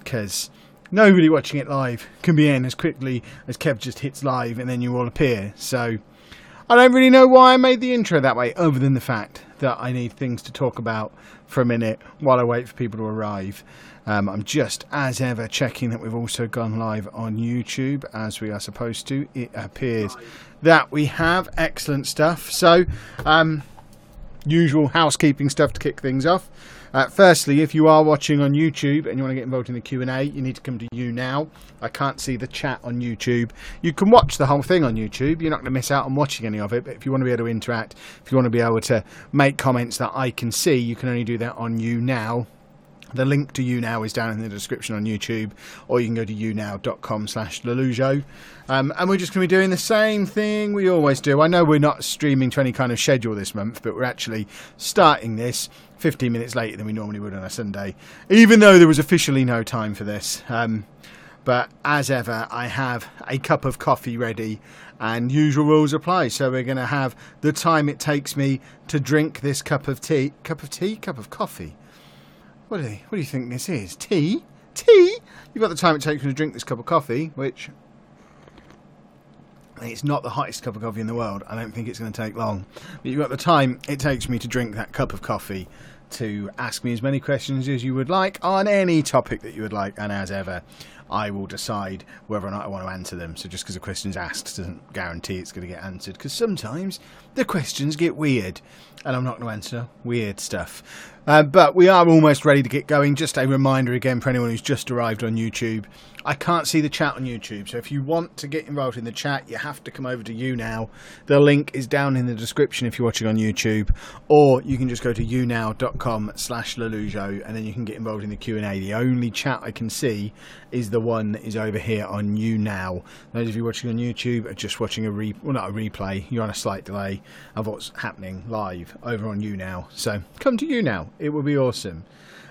because nobody watching it live can be in as quickly as Kev just hits live and then you all appear. So I don't really know why I made the intro that way, other than the fact that I need things to talk about for a minute while I wait for people to arrive. I'm just, as ever, checking that we've also gone live on YouTube, as we are supposed to. It appears that we have. Excellent stuff. So, usual housekeeping stuff to kick things off. Firstly, if you are watching on YouTube and you want to get involved in the Q&A, you need to come to YouNow. I can't see the chat on YouTube. You can watch the whole thing on YouTube. You're not going to miss out on watching any of it. But if you want to be able to interact, if you want to be able to make comments that I can see, you can only do that on YouNow. The link to YouNow is down in the description on YouTube, or you can go to younow.com/Lelujo. And we're just going to be doing the same thing we always do. I know we're not streaming to any kind of schedule this month, but we're actually starting this 15 minutes later than we normally would on a Sunday, even though there was officially no time for this. But as ever, I have a cup of coffee ready, and usual rules apply. So we're going to have the time it takes me to drink this cup of coffee. What do you think this is? Tea? Tea? You've got the time it takes me to drink this cup of coffee, which it's not the hottest cup of coffee in the world. I don't think it's going to take long. But you've got the time it takes me to drink that cup of coffee to ask me as many questions as you would like on any topic that you would like. And as ever, I will decide whether or not I want to answer them. So just because a question's asked doesn't guarantee it's going to get answered, because sometimes the questions get weird and I'm not going to answer weird stuff. But we are almost ready to get going. Just a reminder again for anyone who's just arrived on YouTube, I can't see the chat on YouTube, so if you want to get involved in the chat, you have to come over to YouNow. The link is down in the description if you're watching on YouTube, or you can just go to younow.com/Lelujo and then you can get involved in the Q&A. The only chat I can see is the one that is over here on YouNow. Those of you watching on YouTube are just watching not a replay, you're on a slight delay of what's happening live over on YouNow. So come to YouNow, it will be awesome.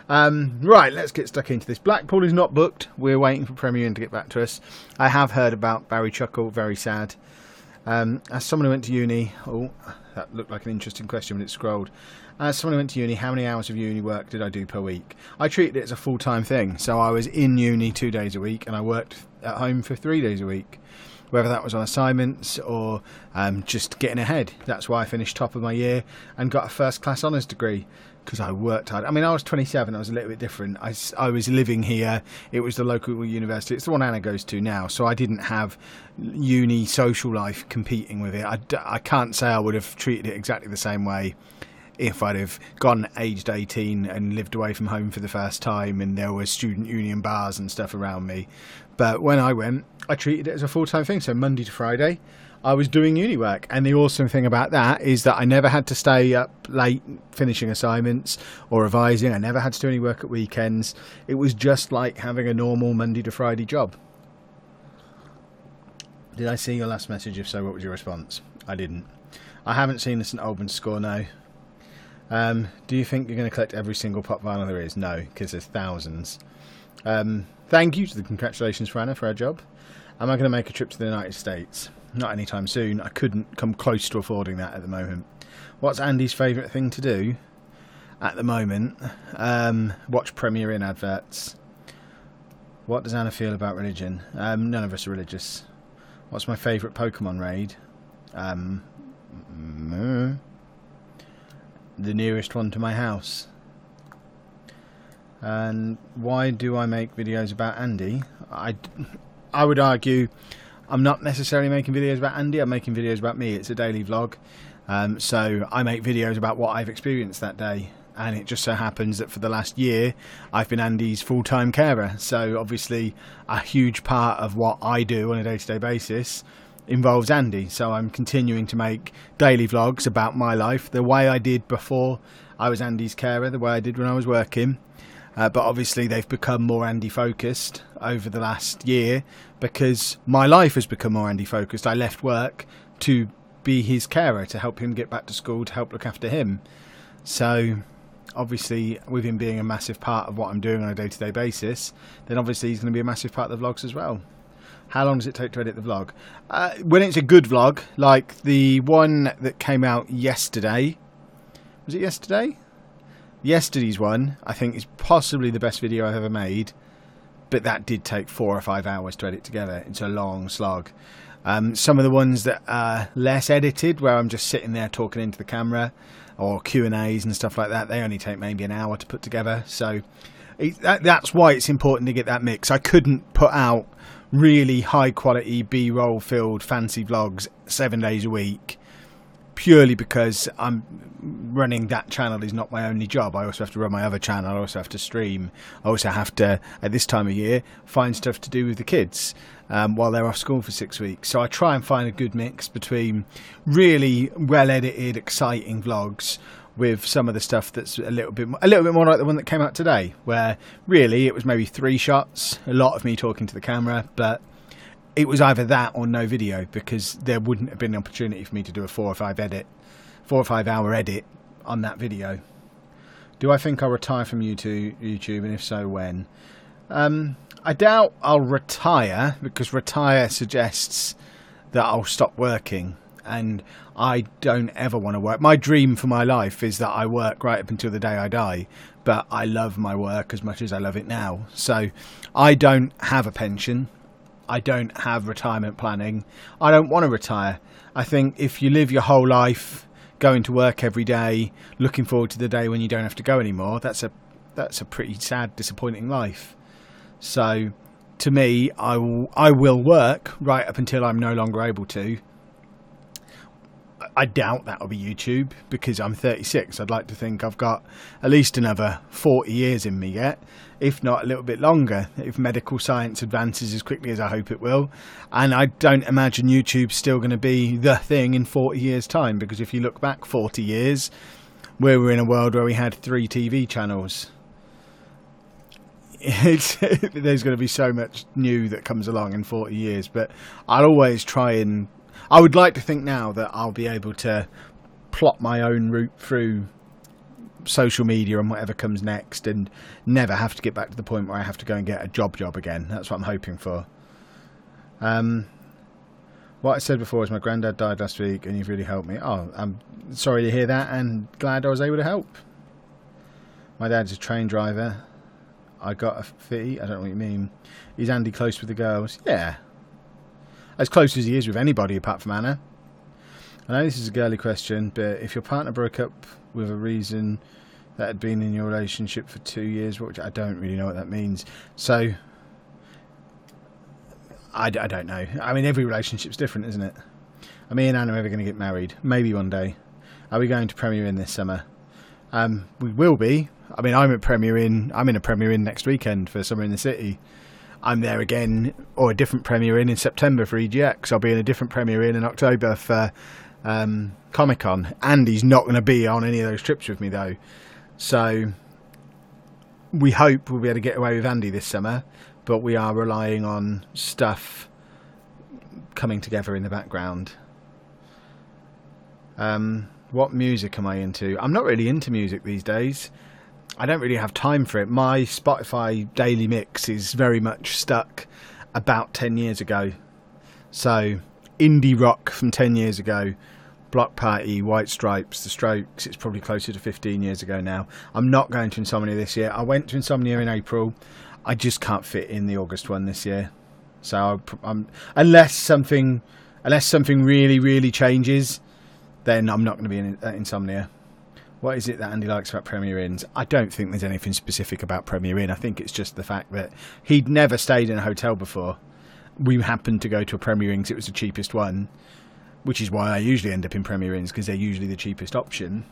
Right, let's get stuck into this. Blackpool is not booked. We're waiting for Premier Inn to get back to us. I have heard about Barry Chuckle, very sad. As someone who went to uni, that looked like an interesting question when it scrolled. As someone who went to uni, how many hours of uni work did I do per week? I treated it as a full-time thing. So I was in uni 2 days a week and I worked at home for 3 days a week. Whether that was on assignments or just getting ahead. That's why I finished top of my year and got a first-class honours degree, because I worked hard. I mean, I was 27, I was a little bit different. I was living here. It was the local university. It's the one Anna goes to now, so I didn't have uni social life competing with it. I can't say I would have treated it exactly the same way if I'd have gone aged 18 and lived away from home for the first time and there were student union bars and stuff around me. But when I went, I treated it as a full-time thing. So Monday to Friday, I was doing uni work. And the awesome thing about that is that I never had to stay up late finishing assignments or revising. I never had to do any work at weekends. It was just like having a normal Monday to Friday job. Did I see your last message? If so, what was your response? I didn't. I haven't seen the St Albans score, no. Do you think you're going to collect every single pop vinyl there is? No, because there's thousands. Thank you to the congratulations for Anna for her job. Am I going to make a trip to the United States? Not anytime soon. I couldn't come close to affording that at the moment. What's Andy's favourite thing to do at the moment? Watch Premier Inn adverts. What does Anna feel about religion? None of us are religious. What's my favourite Pokemon raid? The nearest one to my house. And why do I make videos about Andy? I would argue I'm not necessarily making videos about Andy. I'm making videos about me. It's a daily vlog, so I make videos about what I've experienced that day. And it just so happens that for the last year I've been Andy's full-time carer, so obviously a huge part of what I do on a day-to-day basis involves Andy. So I'm continuing to make daily vlogs about my life, the way I did before I was Andy's carer, the way I did when I was working. But obviously they've become more Andy focused over the last year because my life has become more Andy focused. I left work to be his carer, to help him get back to school, to help look after him. So obviously with him being a massive part of what I'm doing on a day-to-day basis, then obviously he's going to be a massive part of the vlogs as well. How long does it take to edit the vlog? When it's a good vlog, like the one that came out yesterday. Was it yesterday? Yesterday's one, I think, is possibly the best video I've ever made. but that did take 4 or 5 hours to edit together. It's a long slog. Some of the ones that are less edited, where I'm just sitting there talking into the camera, or Q&As and stuff like that, they only take maybe an hour to put together. So that's why it's important to get that mix. I couldn't put out really high quality B-roll filled fancy vlogs 7 days a week, purely because I'm running that channel is not my only job. I also have to run my other channel. I also have to stream. I also have to, at this time of year, find stuff to do with the kids while they're off school for 6 weeks. So I try and find a good mix between really well edited, exciting vlogs with some of the stuff that's a little bit more like the one that came out today, where really it was maybe 3 shots, a lot of me talking to the camera, but it was either that or no video, because there wouldn't have been an opportunity for me to do a 4 or 5 hour edit on that video. Do I think I'll retire from YouTube, and if so, when? I doubt I'll retire, because retire suggests that I'll stop working, and I don't ever want to work. My dream for my life is that I work right up until the day I die, but I love my work as much as I love it now. So I don't have a pension. I don't have retirement planning. I don't want to retire. I think if you live your whole life going to work every day, looking forward to the day when you don't have to go anymore, that's a pretty sad, disappointing life. So to me, I will work right up until I'm no longer able to. I doubt that'll be YouTube, because I'm 36. I'd like to think I've got at least another 40 years in me yet, if not a little bit longer, if medical science advances as quickly as I hope it will. And I don't imagine YouTube's still going to be the thing in 40 years' time, because if you look back 40 years, we were in a world where we had 3 TV channels. There's going to be so much new that comes along in 40 years, but I'll always try and... I would like to think now that I'll be able to plot my own route through social media and whatever comes next, and never have to get back to the point where I have to go and get a job again. That's what I'm hoping for. What I said before is my granddad died last week and you've really helped me. Oh, I'm sorry to hear that, and glad I was able to help. My dad's a train driver. I got a fee. I don't know what you mean. Is Andy close with the girls? Yeah. As close as he is with anybody apart from Anna. I know this is a girly question, but if your partner broke up with a reason that had been in your relationship for 2 years, which I don't really know what that means. So, I don't know. I mean, every relationship's different, isn't it? Are me and Anna ever going to get married? Maybe one day. Are we going to Premier Inn this summer? We will be. I mean, I'm in a Premier Inn next weekend for Summer in the City. I'm there again, or a different Premier Inn in September for EGX. I'll be in a different Premier Inn in October for Comic-Con. Andy's not going to be on any of those trips with me, though. So we hope we'll be able to get away with Andy this summer, but we are relying on stuff coming together in the background. What music am I into? I'm not really into music these days. I don't really have time for it. My Spotify daily mix is very much stuck about 10 years ago. So, indie rock from 10 years ago, Block Party, White Stripes, The Strokes, it's probably closer to 15 years ago now. I'm not going to Insomnia this year. I went to Insomnia in April. I just can't fit in the August one this year. So, unless something really, really changes, then I'm not going to be in Insomnia. What is it that Andy likes about Premier Inns? I don't think there's anything specific about Premier Inn. I think it's just the fact that he'd never stayed in a hotel before. We happened to go to a Premier Inn because it was the cheapest one, which is why I usually end up in Premier Inns, because they're usually the cheapest option.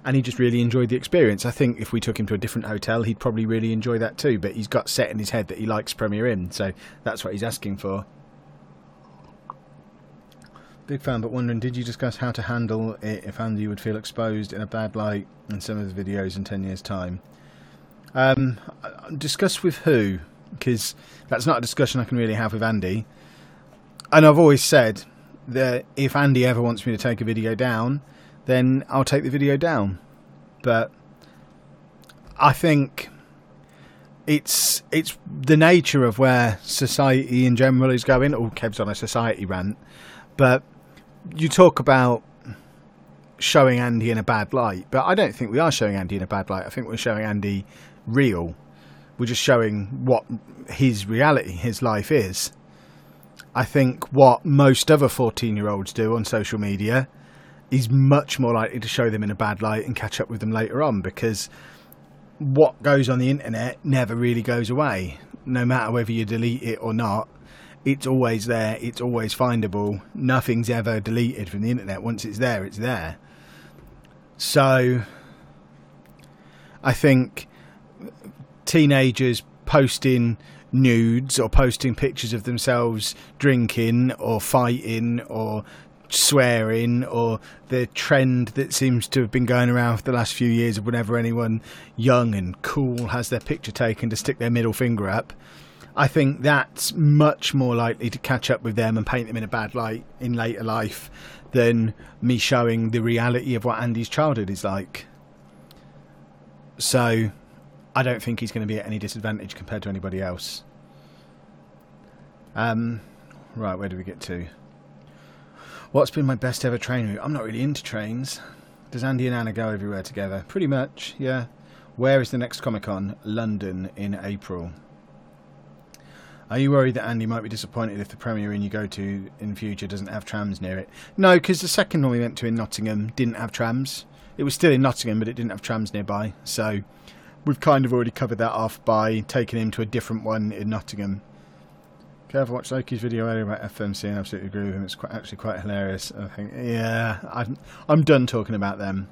And he just really enjoyed the experience. I think if we took him to a different hotel, he'd probably really enjoy that too. But he's got set in his head that he likes Premier Inn, so that's what he's asking for. Big fan, but wondering, did you discuss how to handle it if Andy would feel exposed in a bad light in some of the videos in 10 years' time? Discuss with who? Because that's not a discussion I can really have with Andy. And I've always said that if Andy ever wants me to take a video down, then I'll take the video down. But I think it's the nature of where society in general is going. Oh, Kev's on a society rant. But you talk about showing Andy in a bad light, but I don't think we are showing Andy in a bad light. I think we're showing Andy real. We're just showing what his reality, his life is. I think what most other 14-year-olds do on social media is much more likely to show them in a bad light and catch up with them later on, because what goes on the internet never really goes away. No matter whether you delete it or not, it's always there, it's always findable. Nothing's ever deleted from the internet. Once it's there, it's there. So I think teenagers posting nudes or posting pictures of themselves drinking or fighting or swearing, or the trend that seems to have been going around for the last few years of whenever anyone young and cool has their picture taken to stick their middle finger up, I think that's much more likely to catch up with them and paint them in a bad light in later life than me showing the reality of what Andy's childhood is like. So I don't think he's going to be at any disadvantage compared to anybody else. Right, where do we get to? What's been my best ever train route? I'm not really into trains. Does Andy and Anna go everywhere together? Pretty much, yeah. Where is the next Comic-Con? London in April. Are you worried that Andy might be disappointed if the premiere you go to in future doesn't have trams near it? No, because the second one we went to in Nottingham didn't have trams. It was still in Nottingham, but it didn't have trams nearby. So we've kind of already covered that off by taking him to a different one in Nottingham. Kev, watched Loki's video earlier about FMC and absolutely agree with him. It's actually quite hilarious. I think, yeah, I'm done talking about them.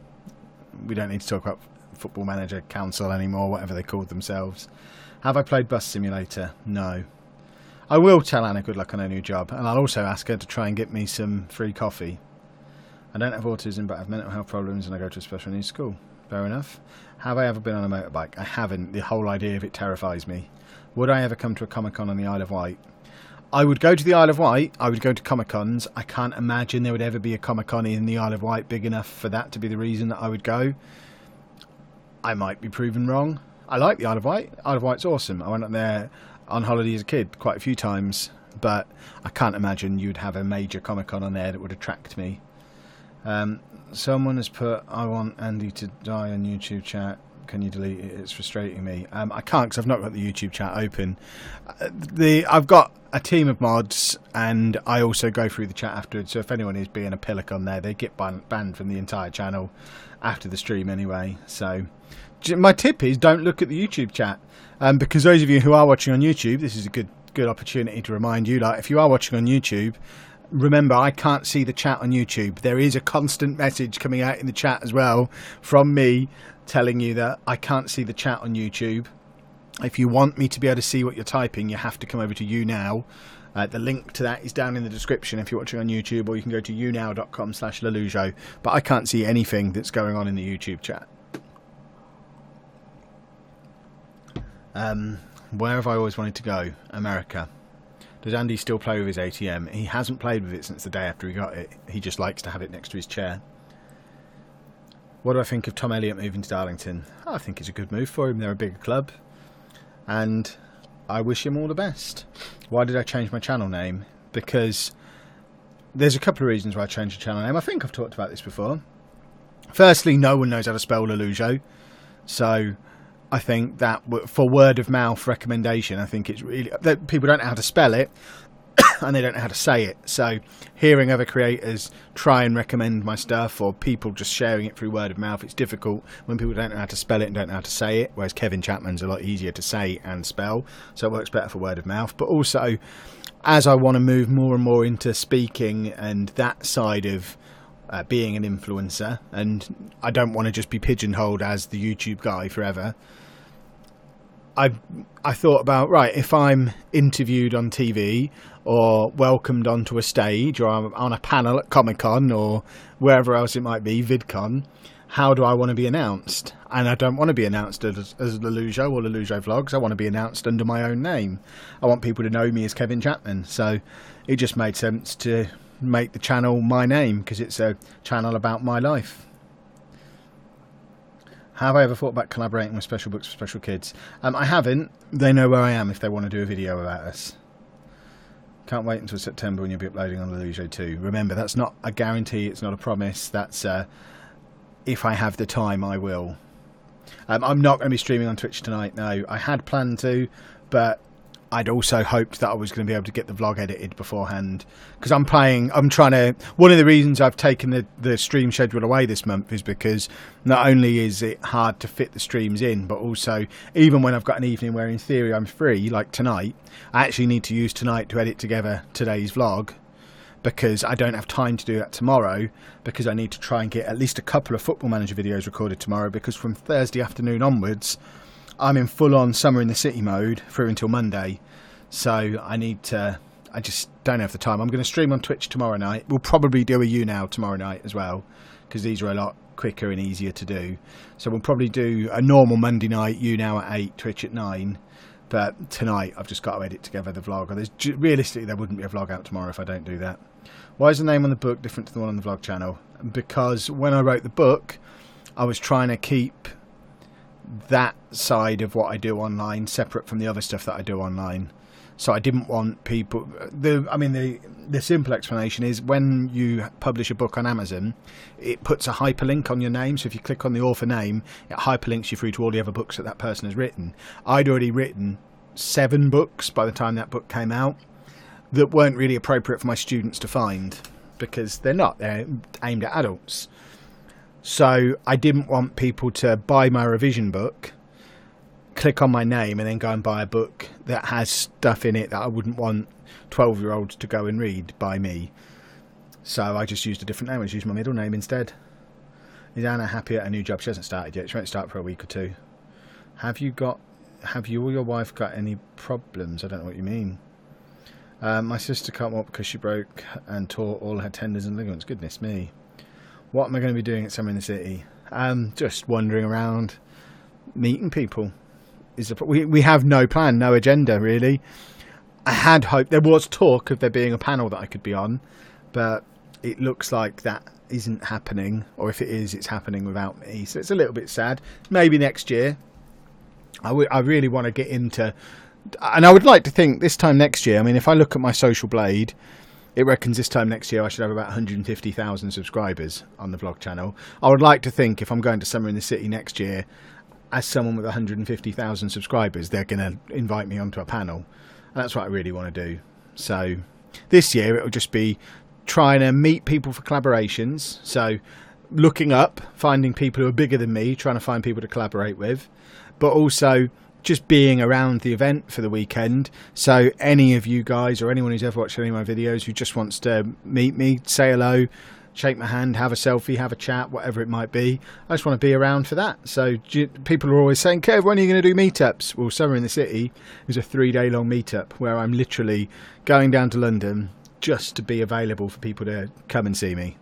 We don't need to talk about Football Manager Council anymore, whatever they called themselves. Have I played Bus Simulator? No. I will tell Anna good luck on her new job, and I'll also ask her to try and get me some free coffee. I don't have autism, but I have mental health problems and I go to a special needs school. Fair enough. Have I ever been on a motorbike? I haven't. The whole idea of it terrifies me. Would I ever come to a Comic-Con on the Isle of Wight? I would go to the Isle of Wight. I would go to Comic-Cons. I can't imagine there would ever be a Comic-Con in the Isle of Wight big enough for that to be the reason that I would go. I might be proven wrong. I like the Isle of Wight. Isle of Wight's awesome. I went up there on holiday as a kid quite a few times, but I can't imagine you'd have a major Comic-Con on there that would attract me. Someone has put, I want Andy to die on YouTube chat. Can you delete it? It's frustrating me. I can't, because I've not got the YouTube chat open. I've got a team of mods, and I also go through the chat afterwards. So if anyone is being a pillock on there, they get banned from the entire channel after the stream anyway. So my tip is don't look at the YouTube chat, because those of you who are watching on YouTube, this is a good opportunity to remind you, like, if you are watching on YouTube, remember, I can't see the chat on YouTube. There is a constant message coming out in the chat as well from me telling you that I can't see the chat on YouTube. If you want me to be able to see what you're typing, you have to come over to YouNow. The link to that is down in the description if you're watching on YouTube, or you can go to younow.com/Lelujo. But I can't see anything that's going on in the YouTube chat. Where have I always wanted to go? America. Does Andy still play with his ATM? He hasn't played with it since the day after he got it. He just likes to have it next to his chair. What do I think of Tom Elliott moving to Darlington? I think it's a good move for him. They're a bigger club. And I wish him all the best. Why did I change my channel name? Because there's a couple of reasons why I changed the channel name. I think I've talked about this before. Firstly, no one knows how to spell Lelujo. So I think that for word of mouth recommendation, I think it's really that people don't know how to spell it and they don't know how to say it. So hearing other creators try and recommend my stuff, or people just sharing it through word of mouth, it's difficult when people don't know how to spell it and don't know how to say it, whereas Kevin Chapman's a lot easier to say and spell, so it works better for word of mouth. But also, as I want to move more and more into speaking and that side of being an influencer, and I don't want to just be pigeonholed as the YouTube guy forever, I thought about, right, if I'm interviewed on TV or welcomed onto a stage, or I'm on a panel at Comic-Con or wherever else it might be, VidCon, how do I want to be announced? And I don't want to be announced as Lelujo or Lelujo Vlogs. I want to be announced under my own name. I want people to know me as Kevin Chapman. So it just made sense to make the channel my name, because it's a channel about my life. Have I ever thought about collaborating with Special Books for Special Kids? I haven't. They know where I am if they want to do a video about us. Can't wait until September when you'll be uploading on Lelujo 2. Remember, that's not a guarantee, it's not a promise. That's if I have the time, I will. I'm not going to be streaming on Twitch tonight, no. I had planned to, but I'd also hoped that I was going to be able to get the vlog edited beforehand. Because I'm trying to... One of the reasons I've taken the stream schedule away this month is because not only is it hard to fit the streams in, but also, even when I've got an evening where in theory I'm free, like tonight, I actually need to use tonight to edit together today's vlog. Because I don't have time to do that tomorrow, because I need to try and get at least a couple of Football Manager videos recorded tomorrow, because from Thursday afternoon onwards I'm in full-on Summer in the City mode through until Monday. So I just don't have the time. I'm going to stream on Twitch tomorrow night. We'll probably do a YouNow tomorrow night as well, because these are a lot quicker and easier to do. So we'll probably do a normal Monday night, YouNow at 8, Twitch at 9. But tonight I've just got to edit together the vlog. Realistically, there wouldn't be a vlog out tomorrow if I don't do that. Why is the name on the book different to the one on the vlog channel? Because when I wrote the book, I was trying to keep that side of what I do online separate from the other stuff that I do online. So I didn't want people... The simple explanation is when you publish a book on Amazon, it puts a hyperlink on your name. So if you click on the author name, it hyperlinks you through to all the other books that person has written. I'd already written 7 books by the time that book came out that weren't really appropriate for my students to find, because they're aimed at adults. So I didn't want people to buy my revision book, click on my name, and then go and buy a book that has stuff in it that I wouldn't want 12-year-olds to go and read by me. So I just used a different name. I just used my middle name instead. Is Anna happy at her new job? She hasn't started yet. She won't start for a week or 2. Have you or your wife got any problems? I don't know what you mean. My sister can't walk because she broke and tore all her tendons and ligaments. Goodness me. What am I going to be doing at Summer in the City? Just wandering around, meeting people. We have no plan, no agenda, really. I had hoped... There was talk of there being a panel that I could be on, but it looks like that isn't happening. Or if it is, it's happening without me. So it's a little bit sad. Maybe next year. I really want to get into... And I would like to think this time next year... I mean, if I look at my social blade... It reckons this time next year I should have about 150,000 subscribers on the vlog channel. I would like to think if I'm going to Summer in the City next year, as someone with 150,000 subscribers, they're going to invite me onto a panel. And that's what I really want to do. So this year it will just be trying to meet people for collaborations. So looking up, finding people who are bigger than me, trying to find people to collaborate with. But also... just being around the event for the weekend. So any of you guys or anyone who's ever watched any of my videos who just wants to meet me, say hello, shake my hand, have a selfie, have a chat, whatever it might be, I just want to be around for that. So people are always saying, Kev, when are you going to do meetups? Well, Summer in the City is a 3-day long meetup where I'm literally going down to London just to be available for people to come and see me.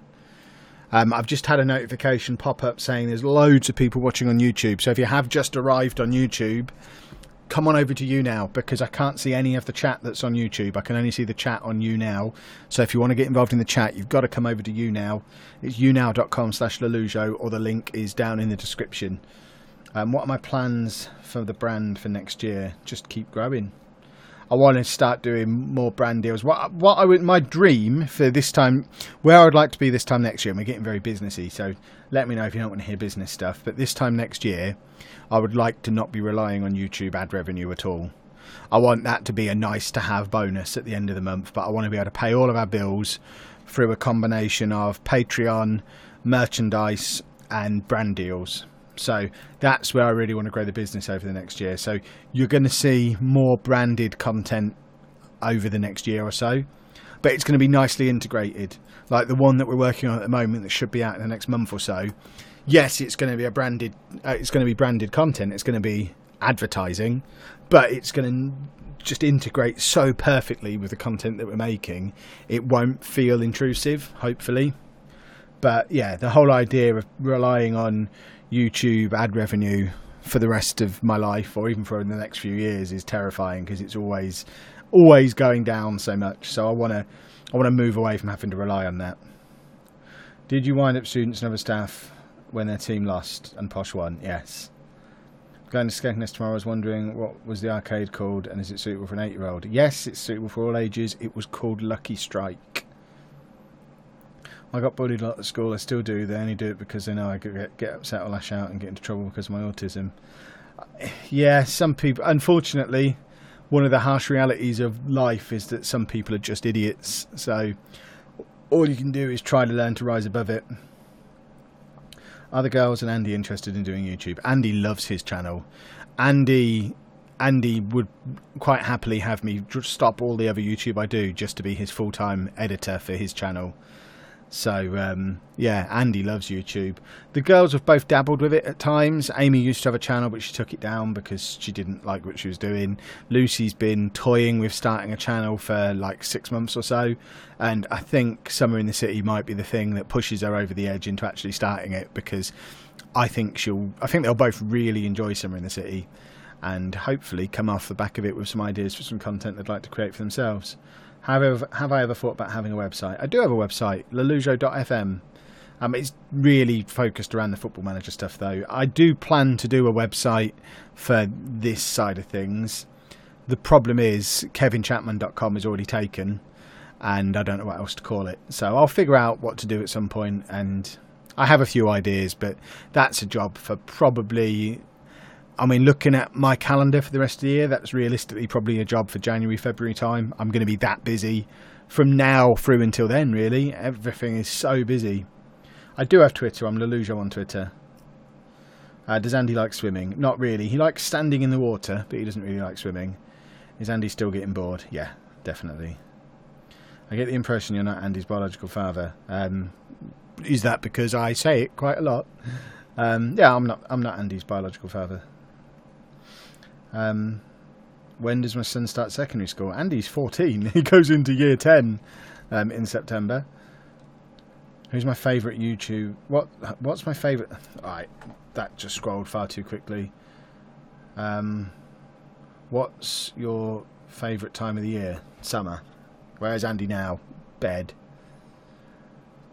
I've just had a notification pop up saying there's loads of people watching on YouTube. So if you have just arrived on YouTube, come on over to YouNow, because I can't see any of the chat that's on YouTube. I can only see the chat on YouNow. So if you want to get involved in the chat, you've got to come over to YouNow. It's younow.com/Lelujo, or the link is down in the description. What are my plans for the brand for next year? Just keep growing. I want to start doing more brand deals. My dream for this time, where I would like to be this time next year, and we're getting very businessy, so let me know if you don't want to hear business stuff, but this time next year, I would like to not be relying on YouTube ad revenue at all. I want that to be a nice to have bonus at the end of the month, but I want to be able to pay all of our bills through a combination of Patreon, merchandise, and brand deals. So that's where I really want to grow the business over the next year. So you're going to see more branded content over the next year or so, but it's going to be nicely integrated. Like the one that we're working on at the moment that should be out in the next month or so. Yes, it's going to be a branded. It's going to be branded content. It's going to be advertising, but it's going to just integrate so perfectly with the content that we're making. It won't feel intrusive, hopefully. But yeah, the whole idea of relying on YouTube ad revenue for the rest of my life, or even for the next few years, is terrifying, because it's always going down so much. So I want to move away from having to rely on that. Did you wind up students and other staff when their team lost and Posh won? Yes. Going to Skegness tomorrow. I was wondering what was the arcade called, and is it suitable for an 8-year-old? Yes, it's suitable for all ages. It was called Lucky Strike. I got bullied a lot at school. I still do. They only do it because they know I could get upset or lash out and get into trouble because of my autism. Yeah, some people, unfortunately, one of the harsh realities of life is that some people are just idiots. So all you can do is try to learn to rise above it. Are the girls and Andy interested in doing YouTube? Andy loves his channel. Andy would quite happily have me stop all the other YouTube I do just to be his full-time editor for his channel. So, yeah, Andy loves YouTube. The girls have both dabbled with it at times. Amy used to have a channel, but she took it down because she didn't like what she was doing. Lucy's been toying with starting a channel for like 6 months or so. And I think Summer in the City might be the thing that pushes her over the edge into actually starting it, because I think they'll both really enjoy Summer in the City and hopefully come off the back of it with some ideas for some content they'd like to create for themselves. Have I ever thought about having a website? I do have a website, lelujo.fm. It's really focused around the Football Manager stuff, though. I do plan to do a website for this side of things. The problem is kevinchapman.com is already taken, and I don't know what else to call it. So I'll figure out what to do at some point, and I have a few ideas, but that's a job for probably... I mean, looking at my calendar for the rest of the year, that's realistically probably a job for January, February time. I'm going to be that busy from now through until then, really. Everything is so busy. I do have Twitter. I'm Lelujo on Twitter. Does Andy like swimming? Not really. He likes standing in the water, but he doesn't really like swimming. Is Andy still getting bored? Yeah, definitely. I get the impression you're not Andy's biological father. Is that because I say it quite a lot? Yeah, I'm not Andy's biological father. When does my son start secondary school? Andy's 14. He goes into year 10 in September. Who's my favourite YouTube? What's my favourite? Alright, that just scrolled far too quickly. What's your favourite time of the year? Summer. Where's Andy now? Bed.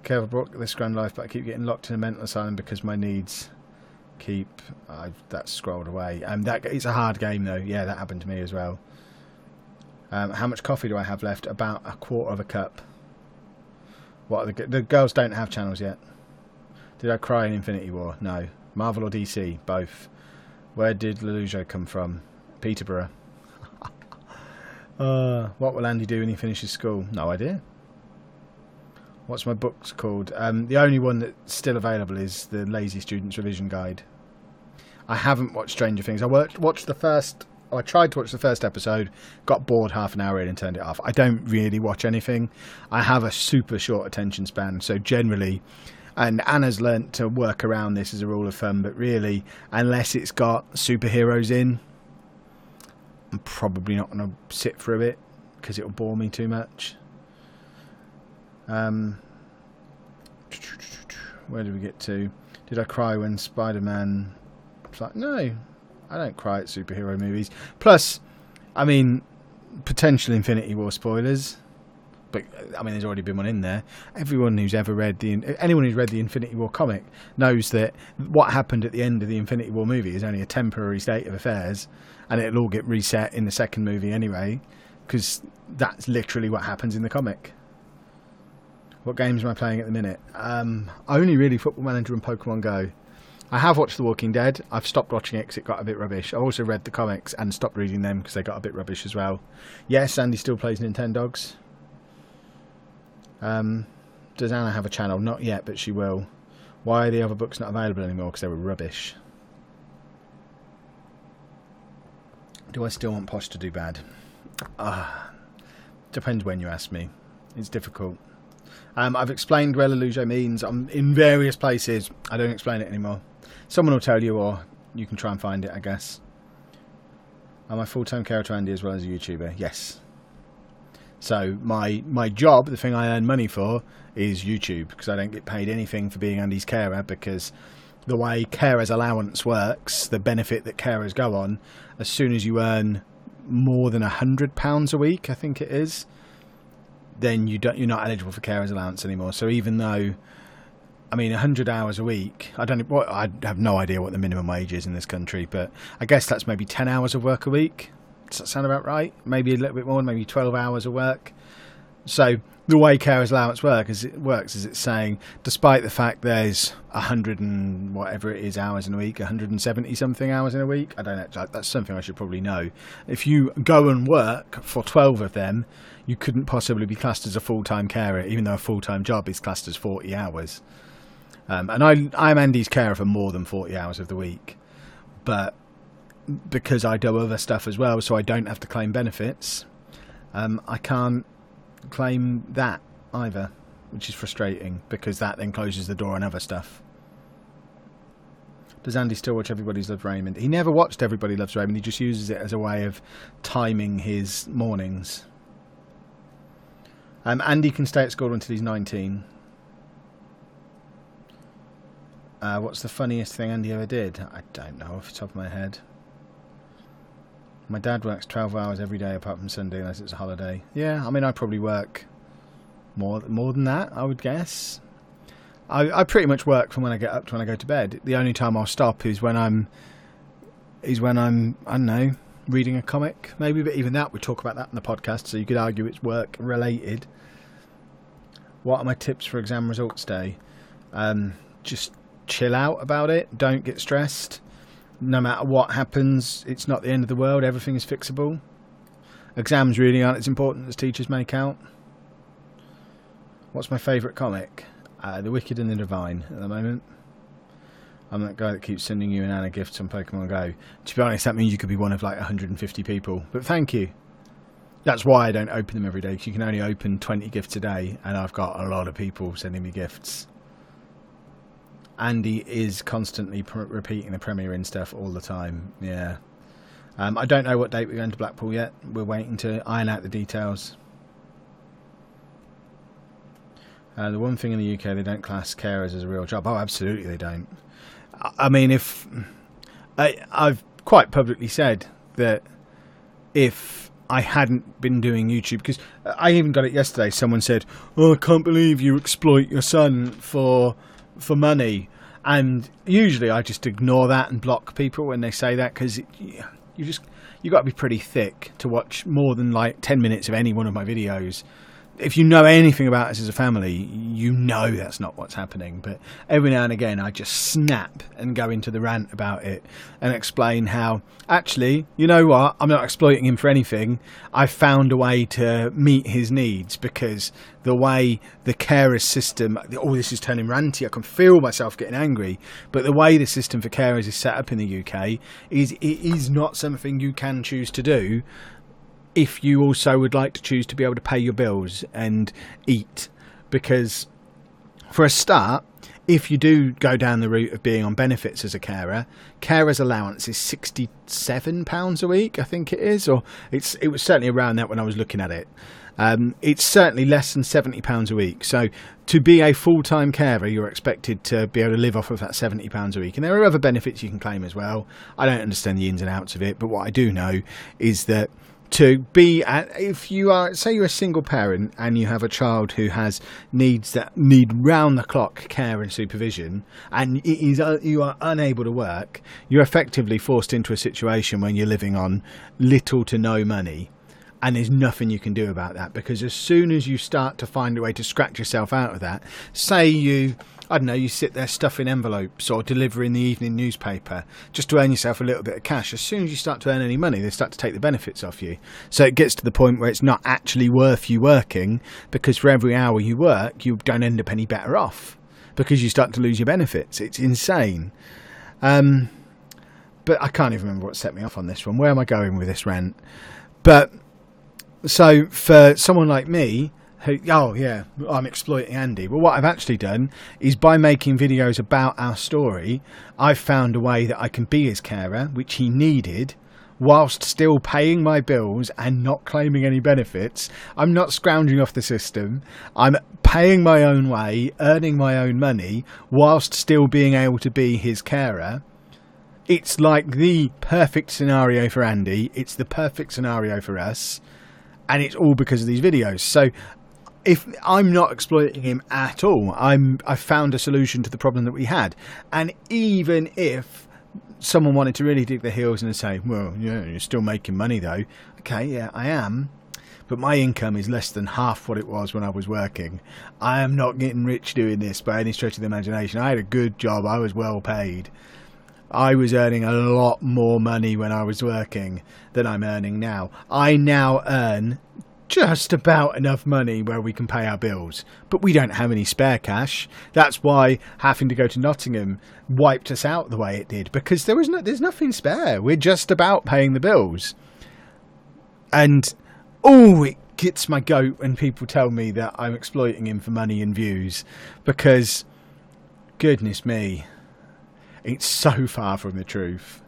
Kev, I brought this grand life, but I keep getting locked in a mental asylum because my needs keep... that's scrolled away. It's a hard game, though. Yeah, that happened to me as well. How much coffee do I have left? About a quarter of a cup. What are the girls don't have channels yet. Did I cry in Infinity War? No. Marvel or DC? Both. Where did Lelujo come from? Peterborough. What will Andy do when he finishes school? No idea. What's my books called? The only one that's still available is the Lazy Student's Revision Guide. I haven't watched Stranger Things. I watched the first... I tried to watch the first episode, got bored half an hour in and turned it off. I don't really watch anything. I have a super short attention span, so generally... And Anna's learnt to work around this as a rule of thumb, but really, unless it's got superheroes in, I'm probably not going to sit through it, because it'll bore me too much. Where did we get to? Did I cry when Spider-Man... It's like, no, I don't cry at superhero movies. Plus, I mean, potential Infinity War spoilers. But, I mean, there's already been one in there. Anyone who's read the Infinity War comic knows that what happened at the end of the Infinity War movie is only a temporary state of affairs, and it'll all get reset in the second movie anyway, because that's literally what happens in the comic. What games am I playing at the minute? Only really Football Manager and Pokemon Go. I have watched The Walking Dead. I've stopped watching it because it got a bit rubbish. I also read the comics and stopped reading them because they got a bit rubbish as well. Yes, Andy still plays Nintendogs. Does Anna have a channel? Not yet, but she will. Why are the other books not available anymore? Because they were rubbish. Do I still want Posh to do bad? Depends when you ask me. It's difficult. I've explained where Lelujo means. I'm in various places. I don't explain it anymore. Someone will tell you, or you can try and find it, I guess. Am I full-time carer to Andy as well as a YouTuber? Yes. So my job, the thing I earn money for, is YouTube, because I don't get paid anything for being Andy's carer, because the way carer's allowance works, the benefit that carers go on, as soon as you earn more than £100 a week, I think it is, then you're not eligible for carer's allowance anymore. So even though, I mean, 100 hours a week, I have no idea what the minimum wage is in this country, but I guess that's maybe 10 hours of work a week. Does that sound about right? Maybe a little bit more, maybe 12 hours of work. So the way carers allowance works is it's saying, despite the fact there's 100 and whatever it is hours in a week, 170 something hours in a week, I don't know, that's something I should probably know. If you go and work for 12 of them, you couldn't possibly be classed as a full-time carer, even though a full-time job is classed as 40 hours. And I'm Andy's carer for more than 40 hours of the week, but because I do other stuff as well, so I don't have to claim benefits, I can't claim that either, which is frustrating, because that then closes the door on other stuff. Does Andy still watch Everybody Loves Raymond? He never watched Everybody Loves Raymond, he just uses it as a way of timing his mornings. Andy can stay at school until he's 19. What's the funniest thing Andy ever did? I don't know off the top of my head. My dad works 12 hours every day apart from Sunday unless it's a holiday. Yeah, I mean, I probably work more than that, I would guess. I pretty much work from when I get up to when I go to bed. The only time I'll stop is when I'm I don't know, reading a comic maybe, but even that, we talk about that in the podcast, so you could argue it's work related. What are my tips for exam results day? Just chill out about it. Don't get stressed. No matter what happens, it's not the end of the world. Everything is fixable. Exams really aren't as important as teachers make out. What's my favourite comic? The Wicked and the Divine at the moment. I'm that guy that keeps sending you and Anna gifts on Pokemon Go. To be honest, that means you could be one of like 150 people. But thank you. That's why I don't open them every day, because you can only open 20 gifts a day, and I've got a lot of people sending me gifts. Andy is constantly repeating the Premier Inn stuff all the time. Yeah. I don't know what date we're going to Blackpool yet. We're waiting to iron out the details. The one thing in the UK, they don't class carers as a real job. Oh, absolutely they don't. I mean, I've quite publicly said that if I hadn't been doing YouTube, because I even got it yesterday, someone said, "Oh, I can't believe you exploit your son for money." And usually I just ignore that and block people when they say that, because you got to be pretty thick to watch more than like 10 minutes of any one of my videos. If you know anything about us as a family, you know that's not what's happening. But every now and again I just snap and go into the rant about it and explain how, actually, you know what, I'm not exploiting him for anything. I found a way to meet his needs, because the way the carers system, oh, this is turning ranty, I can feel myself getting angry, but the way the system for carers is set up in the UK it is not something you can choose to do if you also would like to choose to be able to pay your bills and eat. Because for a start, if you do go down the route of being on benefits as a carer, carer's allowance is £67 a week, I think it is, or it was certainly around that when I was looking at it. It's certainly less than £70 a week. So to be a full-time carer, you're expected to be able to live off of that £70 a week. And there are other benefits you can claim as well. I don't understand the ins and outs of it, but what I do know is that if you are, say you're a single parent and you have a child who has needs that need round-the-clock care and supervision, and you are unable to work, you're effectively forced into a situation when you're living on little to no money. And there's nothing you can do about that, because as soon as you start to find a way to scratch yourself out of that, say you sit there stuffing envelopes or delivering the evening newspaper just to earn yourself a little bit of cash, as soon as you start to earn any money, they start to take the benefits off you. So it gets to the point where it's not actually worth you working, because for every hour you work, you don't end up any better off, because you start to lose your benefits. It's insane. But I can't even remember what set me off on this one. Where am I going with this rant? But so for someone like me, who, oh yeah, I'm exploiting Andy. Well, what I've actually done is, by making videos about our story, I've found a way that I can be his carer, which he needed, whilst still paying my bills and not claiming any benefits. I'm not scrounging off the system. I'm paying my own way, earning my own money, whilst still being able to be his carer. It's like the perfect scenario for Andy. It's the perfect scenario for us. And it's all because of these videos. So if I'm not exploiting him at all, I found a solution to the problem that we had. And even if someone wanted to really dig their heels in and say, well, yeah, you're still making money though. Okay, yeah, I am. but my income is less than half what it was when I was working. I am not getting rich doing this by any stretch of the imagination. I had a good job. I was well paid. I was earning a lot more money when I was working than I'm earning now. I now earn just about enough money where we can pay our bills, but we don't have any spare cash. That's why having to go to Nottingham wiped us out the way it did, because there's nothing spare. We're just about paying the bills. And it gets my goat when people tell me that I'm exploiting him for money and views, because goodness me, it's so far from the truth.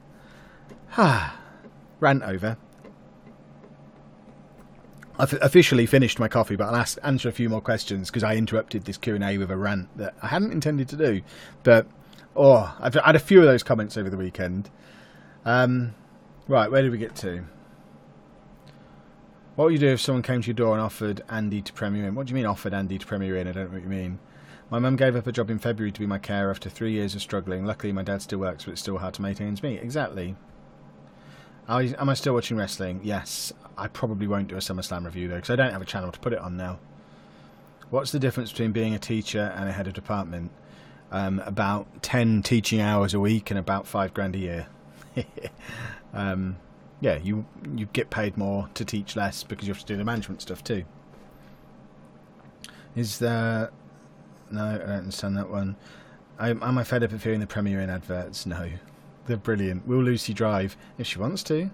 Rant over. I've officially finished my coffee, but I'll answer a few more questions because I interrupted this Q&A with a rant that I hadn't intended to do. But, I've had a few of those comments over the weekend. Right, where did we get to? What would you do if someone came to your door and offered Andy to Premier Inn? What do you mean offered Andy to Premier Inn? I don't know what you mean. My mum gave up a job in February to be my carer after 3 years of struggling. Luckily, my dad still works, but it's still hard to make ends meet. Exactly. Am I still watching wrestling? Yes. I probably won't do a SummerSlam review, though, because I don't have a channel to put it on now. What's the difference between being a teacher and a head of department? About 10 teaching hours a week and about $5,000 a year. Yeah, you get paid more to teach less because you have to do the management stuff too. Is there... No, I don't understand that one. Am I fed up of hearing the Premier Inn adverts? No. They're brilliant. Will Lucy drive? If she wants to.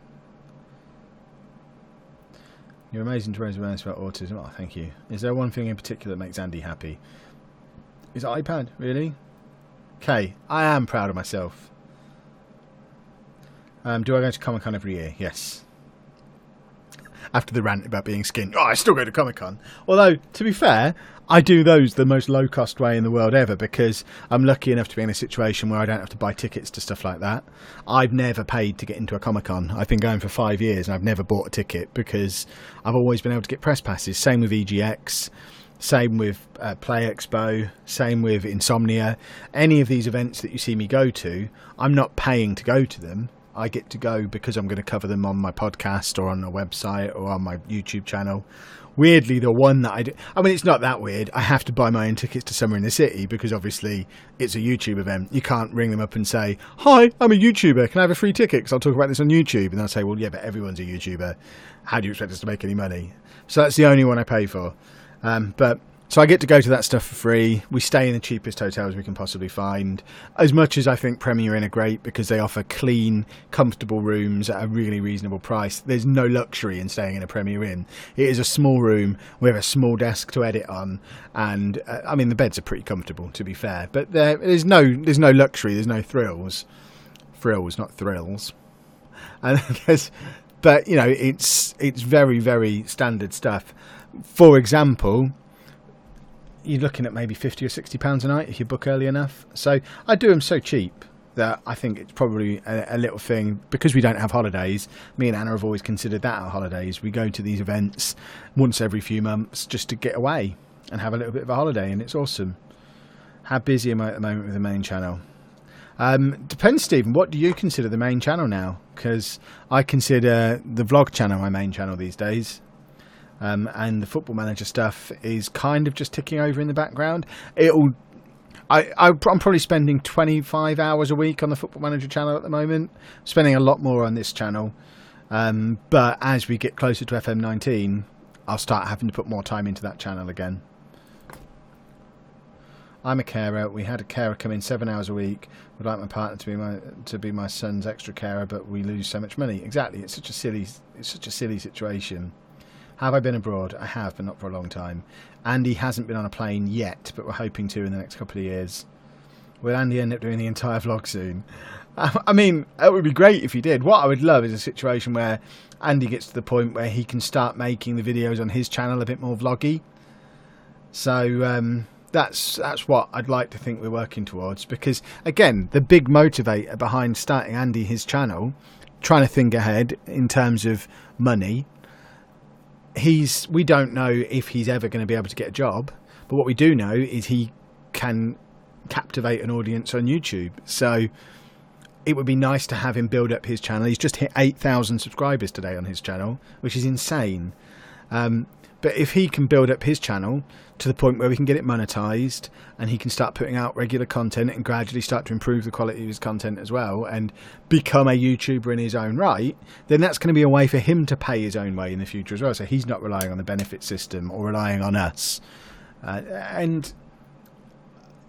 You're amazing to raise awareness about autism. Oh, thank you. Is there one thing in particular that makes Andy happy? Is it iPad? Really? Okay, I am proud of myself. Do I go to Comic-Con every year? Yes. After the rant about being skinned. I still go to Comic-Con. Although, to be fair, I do those the most low-cost way in the world ever, because I'm lucky enough to be in a situation where I don't have to buy tickets to stuff like that. I've never paid to get into a Comic-Con. I've been going for 5 years and I've never bought a ticket because I've always been able to get press passes. Same with EGX, same with Play Expo, same with Insomnia. Any of these events that you see me go to, I'm not paying to go to them. I get to go because I'm going to cover them on my podcast or on a website or on my YouTube channel. Weirdly, the one that I do... I mean, it's not that weird. I have to buy my own tickets to Summer in the City because obviously it's a YouTube event. You can't ring them up and say, "Hi, I'm a YouTuber. Can I have a free ticket? Because I'll talk about this on YouTube." And they'll say, "Well, yeah, but everyone's a YouTuber. How do you expect us to make any money?" So that's the only one I pay for. So I get to go to that stuff for free. We stay in the cheapest hotels we can possibly find. As much as I think Premier Inn are great because they offer clean, comfortable rooms at a really reasonable price, there's no luxury in staying in a Premier Inn. It is a small room with a small desk to edit on, and I mean the beds are pretty comfortable, to be fair. But there's no luxury. There's no thrills, not thrills. And but you know, it's very, very standard stuff. For example, you're looking at maybe £50 or £60 a night if you book early enough. So I do them so cheap that I think it's probably a little thing. Because we don't have holidays, me and Anna have always considered that our holidays. We go to these events once every few months just to get away and have a little bit of a holiday, and it's awesome. How busy am I at the moment with the main channel? Depends, Stephen. What do you consider the main channel now? Because I consider the vlog channel my main channel these days. And the Football Manager stuff is kind of just ticking over in the background. I'm probably spending 25 hours a week on the Football Manager channel at the moment. Spending a lot more on this channel. But as we get closer to FM19, I'll start having to put more time into that channel again. I'm a carer. We had a carer come in 7 hours a week. Would like my partner to be my son's extra carer, but we lose so much money. Exactly. It's such a silly situation. Have I been abroad? I have, but not for a long time. Andy hasn't been on a plane yet, but we're hoping to in the next couple of years. Will Andy end up doing the entire vlog soon? I mean, it would be great if he did. What I would love is a situation where Andy gets to the point where he can start making the videos on his channel a bit more vloggy. So that's what I'd like to think we're working towards. Because, again, the big motivator behind starting Andy his channel, trying to think ahead in terms of money... We don't know if he's ever going to be able to get a job, but what we do know is he can captivate an audience on YouTube. So it would be nice to have him build up his channel. He's just hit 8,000 subscribers today on his channel, which is insane. But if he can build up his channel to the point where we can get it monetized and he can start putting out regular content and gradually start to improve the quality of his content as well and become a YouTuber in his own right, then that's going to be a way for him to pay his own way in the future as well. So he's not relying on the benefit system or relying on us. And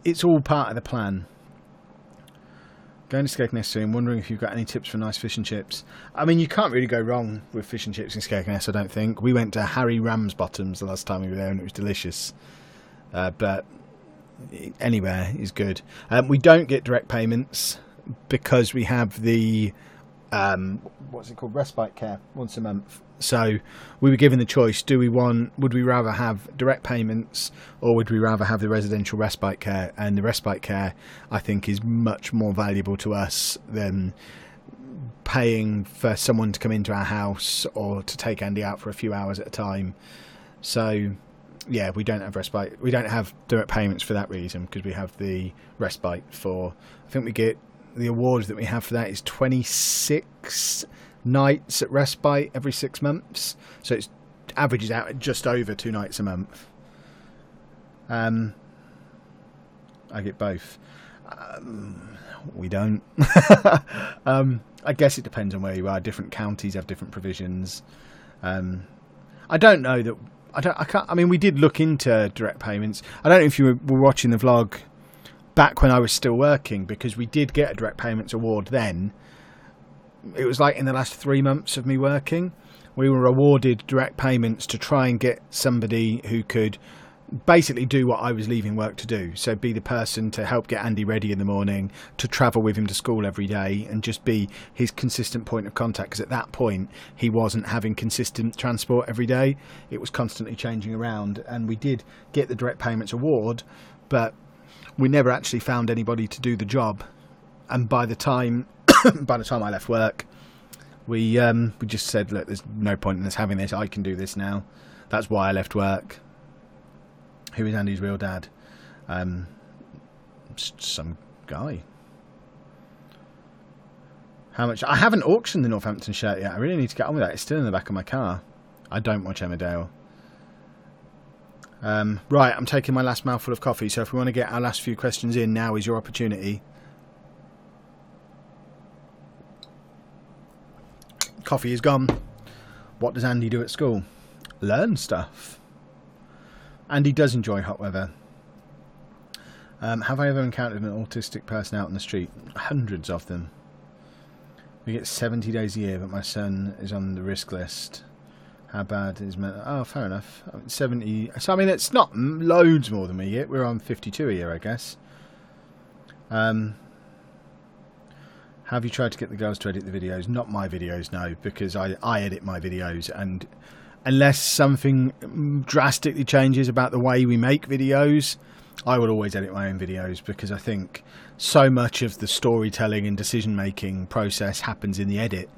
it's all part of the plan. Going to Skegness soon, wondering if you've got any tips for nice fish and chips. I mean, you can't really go wrong with fish and chips in Skegness, I don't think. We went to Harry Ramsbottom's the last time we were there and it was delicious. But anywhere is good. We don't get direct payments because we have the, what's it called, respite care once a month. So we were given the choice, would we rather have direct payments or would we rather have the residential respite care? And the respite care, I think, is much more valuable to us than paying for someone to come into our house or to take Andy out for a few hours at a time. So yeah, we don't have respite. We don't have direct payments for that reason, because we have the respite for, I think we get, the awards that we have for that is 26 nights at respite every 6 months, so it averages out at just over 2 nights a month. I get both. We don't. I guess it depends on where you are. Different counties have different provisions. I don't know that. I can't. I mean, we did look into direct payments. I don't know if you were watching the vlog back when I was still working, because we did get a direct payments award then. It was like in the last 3 months of me working, we were awarded direct payments to try and get somebody who could basically do what I was leaving work to do. So be the person to help get Andy ready in the morning, to travel with him to school every day and just be his consistent point of contact. Because at that point, he wasn't having consistent transport every day. It was constantly changing around. And we did get the direct payments award, but we never actually found anybody to do the job. And by the time I left work, we just said, look, there's no point in us having this. I can do this now. That's why I left work. Who is Andy's real dad? Some guy. How much? I haven't auctioned the Northampton shirt yet. I really need to get on with that. It's still in the back of my car. I don't watch Emmerdale. Right, I'm taking my last mouthful of coffee. So if we want to get our last few questions in, now is your opportunity. Coffee is gone. What does Andy do at school? Learn stuff. Andy does enjoy hot weather. Have I ever encountered an autistic person out on the street? Hundreds of them. We get 70 days a year, but my son is on the risk list. How bad is mental? Oh, fair enough. 70. So I mean, it's not loads more than we get. We're on 52 a year, I guess. Have you tried to get the girls to edit the videos? Not my videos, no, because I edit my videos, and unless something drastically changes about the way we make videos, I will always edit my own videos, because I think so much of the storytelling and decision-making process happens in the edit.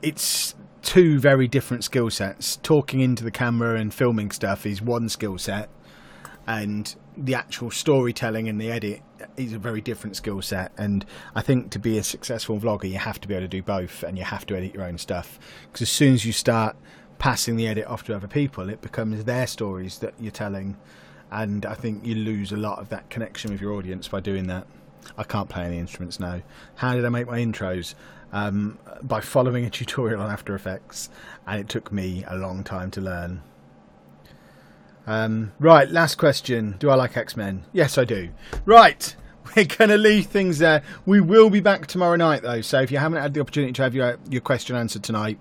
It's two very different skill sets. Talking into the camera and filming stuff is one skill set, and the actual storytelling and the edit is a very different skill set. And I think to be a successful vlogger, you have to be able to do both, and you have to edit your own stuff, because as soon as you start passing the edit off to other people, it becomes their stories that you're telling, and I think you lose a lot of that connection with your audience by doing that. I can't play any instruments now. How did I make my intros? By following a tutorial on After Effects, and it took me a long time to learn. Right, last question. Do I like X-Men? Yes, I do. Right, we're going to leave things there. We will be back tomorrow night, though, so if you haven't had the opportunity to have your question answered tonight,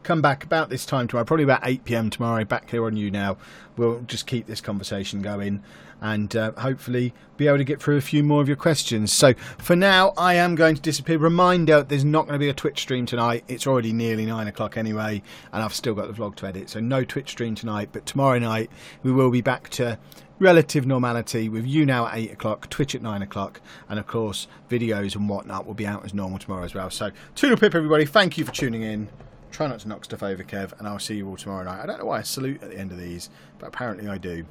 come back about this time tomorrow, probably about 8 PM tomorrow, back here on YouNow. We'll just keep this conversation going and hopefully be able to get through a few more of your questions. So for now, I am going to disappear. Reminder, there's not going to be a Twitch stream tonight. It's already nearly 9 o'clock anyway, and I've still got the vlog to edit, so no Twitch stream tonight. But tomorrow night, we will be back to relative normality with YouNow at 8 o'clock, Twitch at 9 o'clock, and of course, videos and whatnot will be out as normal tomorrow as well. So toodle pip, everybody. Thank you for tuning in. Try not to knock stuff over, Kev, and I'll see you all tomorrow night. I don't know why I salute at the end of these, but apparently I do.